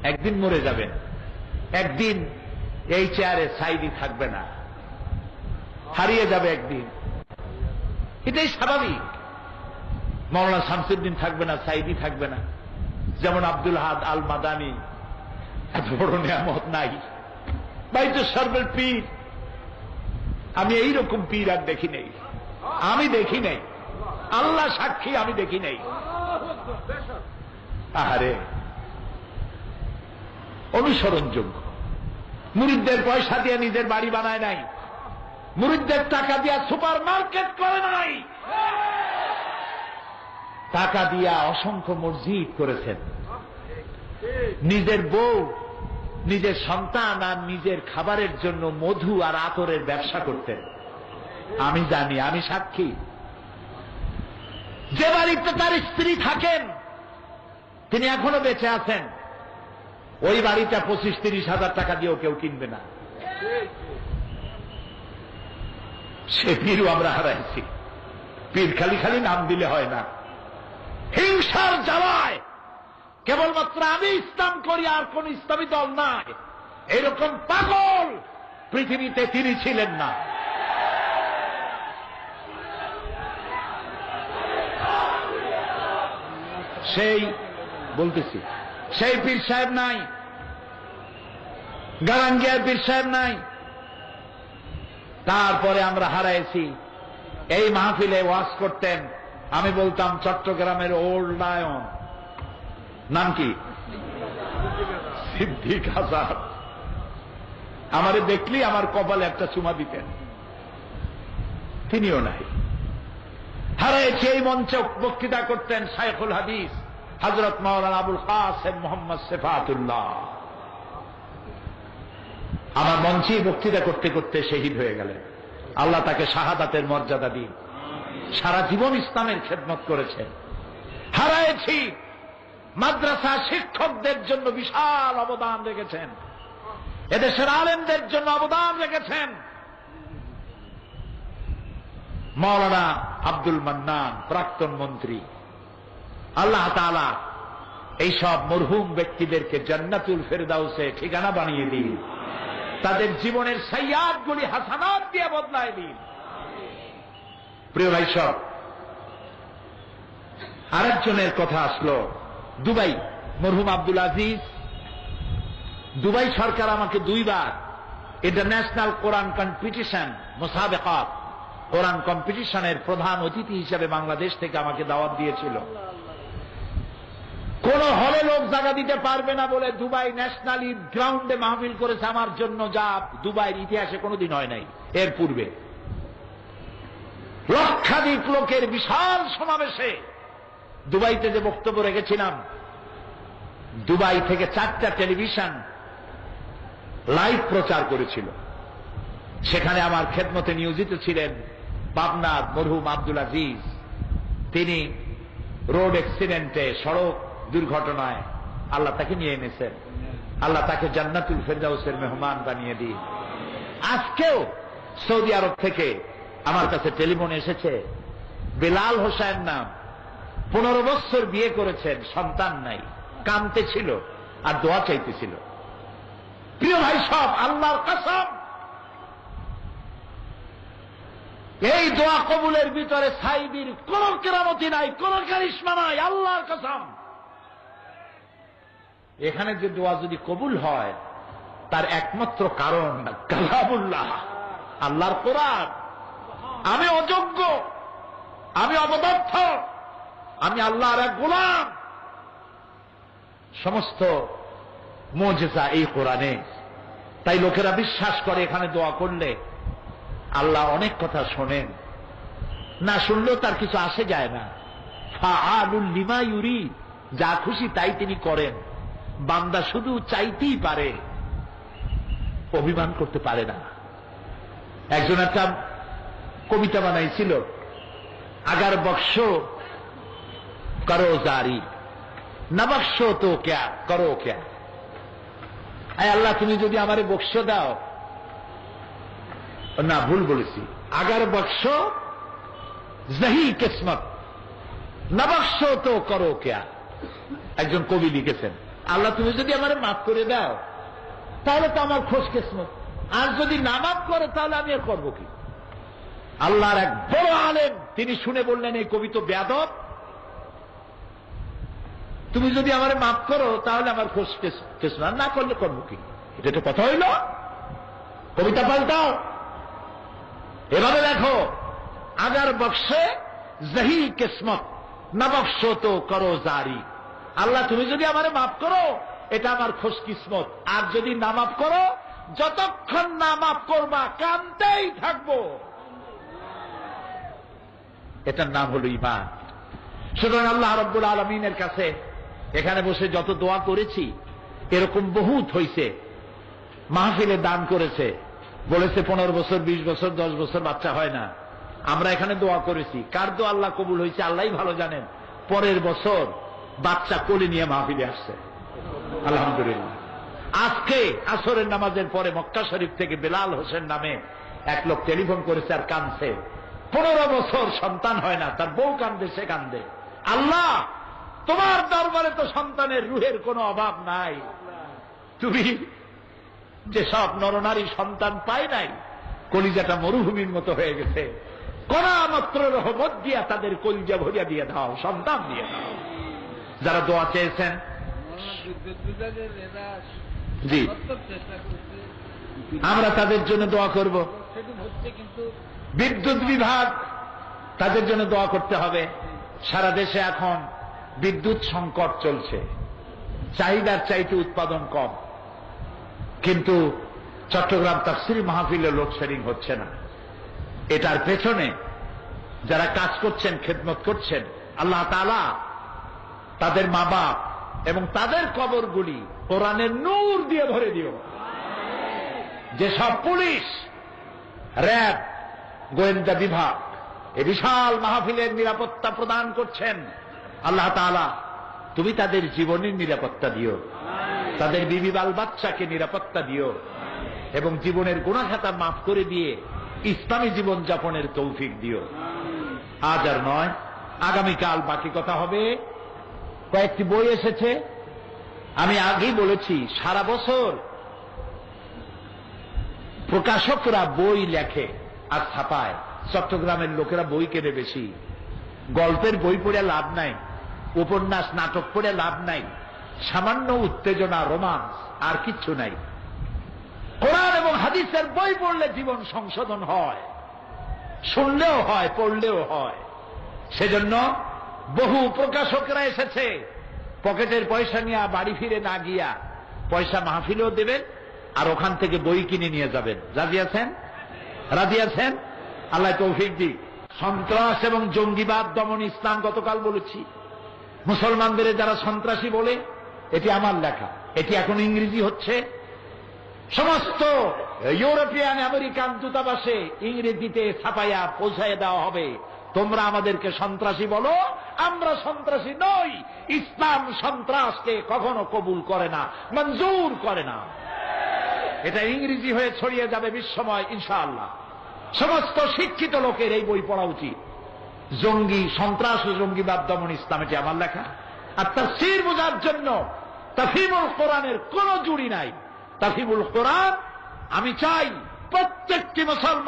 একদিন মরে যাবেন, একদিন এই চেয়ারে সাইদি থাকবে না, হারিয়ে যাবে একদিন, এটাই স্বাভাবিক। মাওলানা শামসুদ্দিন থাকবে না, সাইদি থাকবে না, যেমন আব্দুল হাদ আল মাদানী, এত বড় নিয়ামত নাই, বাইতুল শরবের পীর। আমি এইরকম পীর আর দেখি নেই, আমি দেখি নেই, আল্লাহ সাক্ষী আমি দেখি নেই। আহারে, অনুসরণযোগ্য। মুরিদদের পয়সা দিয়ে নিজের বাড়ি বানায় নাই, মুরিদদের টাকা দিয়া সুপার মার্কেট করে নাই, টাকা দিয়া অসংখ্য মসজিদ করেছেন। নিজের বউ, নিজের সন্তান আর নিজের খাবারের জন্য মধু আর আতরের ব্যবসা করতেন। আমি জানি, আমি সাক্ষী। যে বাড়িতে তার স্ত্রী থাকেন, তিনি এখনো বেঁচে আছেন, ওই বাড়িটা 25-30 হাজার টাকা দিয়েও কেউ কিনবে না। সে পীরও আমরা হারাইছি। পীর খালি খালি নাম দিলে হয় না, হিংসার জ্বালায় কেবলমাত্র আমি ইসলাম করি আর কোন ইসলামী দল নাই, এরকম পাগল পৃথিবীতে তিনি ছিলেন না। সেই বলতেছি, সেই পীর সাহেব নাই, গারাঙ্গিয়ার পীর সাহেব নাই। তারপরে আমরা হারাইছি। এই মাহফিলে ওয়াজ করতেন, আমি বলতাম চট্টগ্রামের ওল্ড লায়ন, নাম কি, সিদ্দিক আজাদ। আমারে দেখলি আমার কপালে একটা চুমা দিতেন, তিনিও নাই। হারাইছি এই মঞ্চে বক্তৃতা করতেন শাইখুল হাদিস হযরত মাওলানা আবুল কাসেম মোহাম্মদ সিফাতুল্লাহ। আমার মঞ্চে বক্তৃতা করতে করতে শহীদ হয়ে গেলেন। আল্লাহ তাকে শাহাদাতের মর্যাদা দিন। সারা জীবন ইসলামের খেদমত করেছেন। হারাইছি মাদ্রাসা শিক্ষকদের জন্য বিশাল অবদান রেখেছেন, এদেশের আলেমদের জন্য অবদান রেখেছেন। মাওলানা আব্দুল মান্নান, প্রাক্তন মন্ত্রী, আল্লাহ তাআলা এইসব মরহুম ব্যক্তিদেরকে জান্নাতুল ফেরদাউসে ঠিকানা বানিয়ে দিন, তাদের জীবনের সাইয়াদগুলি হাসানাত দিয়ে বদলায় দিন। প্রিয় ভাই সব, আরেকজনের কথা আসলো, দুবাই, মরহুম আব্দুল আজিজ। দুবাই সরকার আমাকে 2 বার ইন্টারন্যাশনাল কোরআন কম্পিটিশন মুসাবেকাত, কোরআন কম্পিটিশনের প্রধান অতিথি হিসেবে বাংলাদেশ থেকে আমাকে দাওয়াত দিয়েছিল। কোন হলে লোক জায়গা দিতে পারবে না বলে দুবাই ন্যাশনাল ঈদ গ্রাউন্ডে মাহফিল করেছে আমার জন্য, যা দুবাইয়ের ইতিহাসে কোনোদিন হয় নাই। এর পূর্বে লক্ষাধিক লোকের বিশাল সমাবেশে দুবাইতে যে বক্তব্য রেখেছিলাম, দুবাই থেকে 4টা টেলিভিশন লাইভ প্রচার করেছিল। সেখানে আমার খেদমতে নিয়োজিত ছিলেন পাবনার মরহুম আব্দুল আজিজ। তিনি রোড অ্যাক্সিডেন্টে, সড়ক দুর্ঘটনায় আল্লাহ তাকে নিয়ে এনেছেন। আল্লাহ তাকে জান্নাতুল ফেরদাউসের মেহমান বানিয়ে দিন। আজকেও সৌদি আরব থেকে আমার কাছে টেলিফোন এসেছে, বেলাল হোসেন নাম, 15 বছর বিয়ে করেছেন, সন্তান নাই, কাঁদতেছিল আর দোয়া চাইতেছিল। প্রিয় ভাই সব, আল্লাহর কসম, এই দোয়া কবুলের ভিতরে সাইদির কোন কেরামতি নাই, কোন কারিশমা নাই, আল্লাহর কসম। এখানে যে দোয়া যদি কবুল হয় তার একমাত্র কারণ কালামুল্লাহ, আল্লাহর কোরআন। আমি অযোগ্য, আমি অপদার্থ, আমি আল্লাহর এক গোলাম। সমস্ত মুজিজা এই কোরআনে। তাই লোকেরা বিশ্বাস করে এখানে দোয়া করলে আল্লাহ অনেক কথা শোনেন, না শুনলেও তার কিছু আসে যায় না। ফাআলুল লিমা ইউরিদ, যা খুশি তাই তিনি করেন। বান্দা শুধু চাইতেই পারে, অভিমান করতে পারে না। একজন একটা কবিতা বানাইছিল, আগার বক্স করো জারি, না বক্স তো ক্যা করো ক্যা। আয় আল্লাহ, তুমি যদি আমারে বক্স দাও, না ভুল বলেছি, আগার বক্স জহি কিসমত, না বক্স তো করো ক্যা। একজন কবি লিখেছেন, আল্লাহ তুমি যদি আমার মাফ করে দাও তাহলে তো আমার খোঁজ কিসমত, আর যদি না মাফ করে তাহলে আমি আর করবো কি? আল্লাহর এক বড় আলেম তিনি শুনে বললেন, এই কবি তো বেয়াদব, তুমি যদি আমার মাফ করো তাহলে আমার খোঁজ কিসমত, না করলে করবো কি? এটা তো কথা হইল, কবিতা পাল্টাও। এভাবে দেখো, আগার বক্সে জহি কিসমত না বক্সো তো করো জারি। আল্লাহ তুমি যদি আমারে মাফ করো এটা আমার খোশ কিসমত, আর যদি না মাফ করো যতক্ষণ না মাফ করবা কাঁদতেই থাকবো। এটার নাম হলো ঈমান। সুতরাং আল্লাহ রাব্বুল আলামিনের কাছে এখানে বসে যত দোয়া করেছি এরকম বহুত হইছে। মাহফিলে দান করেছে, বলেছে 15 বছর 20 বছর 10 বছর বাচ্চা হয় না। আমরা এখানে দোয়া করেছি, কার দোয়া আল্লাহ কবুল হয়েছে আল্লাহই ভালো জানেন। পরের বছর বাচ্চা কোলে নিয়ে মাহফিলে আসছে, আলহামদুলিল্লাহ। আজকে আসরের নামাজের পরে মক্কা শরীফ থেকে বেলাল হোসেন নামে এক লোক টেলিফোন করেছে আর কাঁদছে। 15 বছর সন্তান হয় না, তার বউ কান্দে, সে কান্দে। আল্লাহ তোমার দরবারে তো সন্তানের রুহের কোনো অভাব নাই। তুমি যে সব নরনারী সন্তান পায় নাই, কলিজাটা মরুভূমির মতো হয়ে গেছে, কোনা মাত্র রহমত দিয়া তাদের কলিজা ভরিয়া দিয়ে দাও, সন্তান দিয়ে দাও। যারা দোয়া চেয়েছেন, জি আমরা তাদের জন্য দোয়া করব। বিদ্যুৎ বিভাগ, তাদের জন্য দোয়া করতে হবে। সারা দেশে এখন বিদ্যুৎ সংকট চলছে, চাহিদার চাইতে উৎপাদন কম, কিন্তু চট্টগ্রাম তাফসীর মাহফিলে লোডশেডিং হচ্ছে না। এটার পেছনে যারা কাজ করছেন, খেদমত করছেন, আল্লাহ তাআলা তাদের মা বাপ এবং তাদের কবরগুলি কোরআনের নূর দিয়ে ভরে দিও। যেসব পুলিশ, র্যাব, গোয়েন্দা বিভাগ এই বিশাল মাহফিলের নিরাপত্তা প্রদান করছেন, আল্লাহ তাআলা তুমি তাদের জীবনের নিরাপত্তা দিও, তাদের বিবি বাল বাচ্চাকে নিরাপত্তা দিও, এবং জীবনের গুনাহ খাতা মাফ করে দিয়ে ইসলামী জীবন যাপনের তৌফিক দিও। আজ আর নয়, আগামীকাল বাকি কথা হবে। কয়েকটি বই এসেছে, আমি আগেই বলেছি সারা বছর প্রকাশকরা বই লেখে আর ছাপায়, চট্টগ্রামের লোকেরা বই কেনে বেশি। গল্পের বই পড়ে লাভ নাই, উপন্যাস নাটক পড়ে লাভ নাই, সামান্য উত্তেজনা, রোমান্স, আর কিচ্ছু নাই। কোরআন এবং হাদিসের বই পড়লে জীবন সংশোধন হয়, শুনলেও হয়, পড়লেও হয়। সেজন্য বহু প্রকাশকরা এসেছে, পকেটের পয়সা নিয়ে বাড়ি ফিরে না গিয়া পয়সা মাহফিলেও দেবেন আর ওখান থেকে বই কিনে নিয়ে যাবেন। রাজি আছেন? রাজি আছেন? আল্লাহ তৌফিক দিক। সন্ত্রাস এবং জঙ্গিবাদ দমন ইসলাম, গতকাল বলেছি। মুসলমানদের যারা সন্ত্রাসী বলে, এটি আমার লেখা, এটি এখন ইংরেজি হচ্ছে। সমস্ত ইউরোপিয়ান আমেরিকান দূতাবাসে ইংরেজিতে ছাপাইয়া পৌঁছাইয়া দেওয়া হবে, তোমরা আমাদেরকে সন্ত্রাসী বলো, আমরা সন্ত্রাসী নই। ইসলাম সন্ত্রাসকে কখনো কবুল করে না, মঞ্জুর করে না। এটা ইংরেজি হয়ে ছড়িয়ে যাবে বিশ্বময় ইনশাআল্লাহ। সমস্ত শিক্ষিত লোকের এই বই পড়া উচিত। জঙ্গি, সন্ত্রাস ও জঙ্গিবাদ দমন ইসলাম, এটি আমার লেখা। আর তাফসীর বোঝার জন্য তাফহিমুল কোরআনের কোন জুড়ি নাই। তাফহিমুল কোরআন আমি চাই প্রত্যেকটি মুসলমান